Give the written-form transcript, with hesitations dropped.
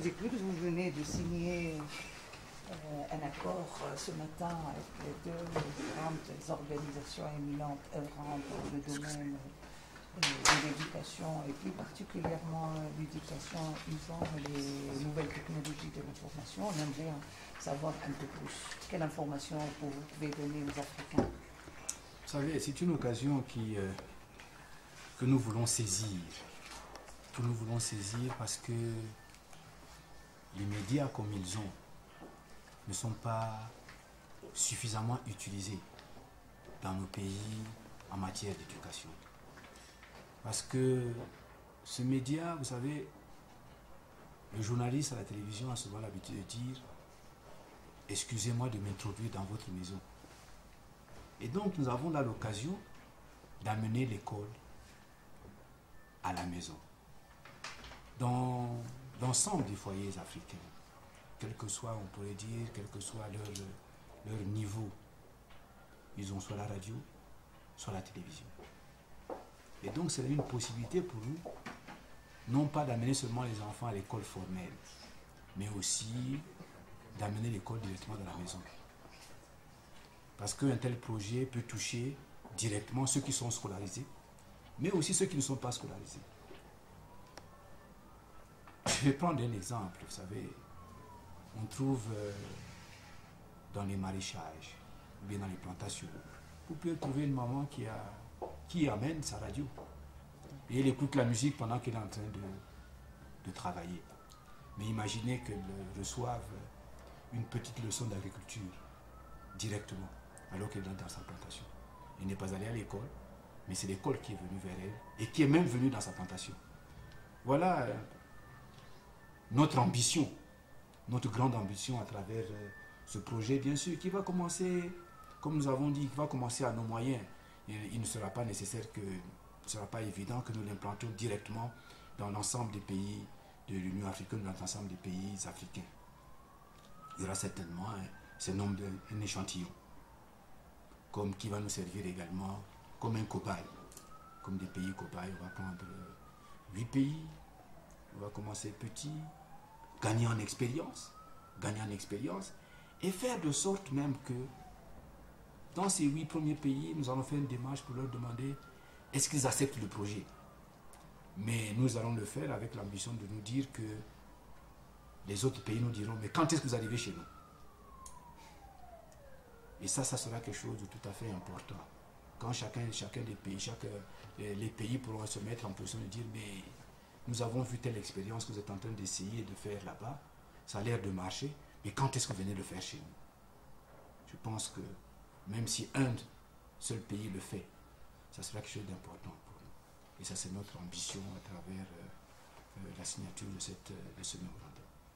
J'ai cru que vous venez de signer un accord ce matin avec les deux grandes organisations éminentes œuvrant dans le domaine de l'éducation et plus particulièrement l'éducation usant les nouvelles technologies de l'information. On aimerait en savoir un peu plus. Quelle information vous pouvez donner aux Africains? Vous savez, c'est une occasion que nous voulons saisir. Que nous voulons saisir parce que les médias comme ils ont ne sont pas suffisamment utilisés dans nos pays en matière d'éducation. Parce que ce média, vous savez, le journaliste à la télévision a souvent l'habitude de dire « Excusez-moi de m'introduire dans votre maison ». Et donc nous avons là l'occasion d'amener l'école à la maison. Dans l'ensemble des foyers africains, quel que soit, on pourrait dire, quel que soit leur niveau, ils ont soit la radio, soit la télévision. Et donc c'est une possibilité pour nous, non pas d'amener seulement les enfants à l'école formelle, mais aussi d'amener l'école directement dans la maison. Parce qu'un tel projet peut toucher directement ceux qui sont scolarisés, mais aussi ceux qui ne sont pas scolarisés. Je vais prendre un exemple, vous savez, on trouve dans les maraîchages, ou bien dans les plantations, vous pouvez trouver une maman qui amène sa radio. Et elle écoute la musique pendant qu'elle est en train de travailler. Mais imaginez qu'elle reçoive une petite leçon d'agriculture directement, alors qu'elle est dans sa plantation. Elle n'est pas allée à l'école, mais c'est l'école qui est venue vers elle et qui est même venue dans sa plantation. Voilà notre ambition, notre grande ambition à travers ce projet, bien sûr, qui va commencer, comme nous avons dit, qui va commencer à nos moyens. Il ne sera pas nécessaire que, il ne sera pas évident que nous l'implantions directement dans l'ensemble des pays de l'Union africaine, dans l'ensemble des pays africains. Il y aura certainement un échantillon, comme qui va nous servir également comme un cobaye, comme des pays cobayes. On va prendre 8 pays, on va commencer petit, gagner en expérience, et faire de sorte même que dans ces 8 premiers pays, nous allons faire une démarche pour leur demander est-ce qu'ils acceptent le projet. Mais nous allons le faire avec l'ambition de nous dire que les autres pays nous diront mais quand est-ce que vous arrivez chez nous? Et ça sera quelque chose de tout à fait important. Quand chacun des pays, les pays pourront se mettre en position de dire mais nous avons vu telle expérience que vous êtes en train d'essayer de faire là-bas, ça a l'air de marcher, mais quand est-ce que vous venez le faire chez nous? Je pense que même si un seul pays le fait, ça sera quelque chose d'important pour nous. Et ça, c'est notre ambition à travers la signature de ce mémorandum.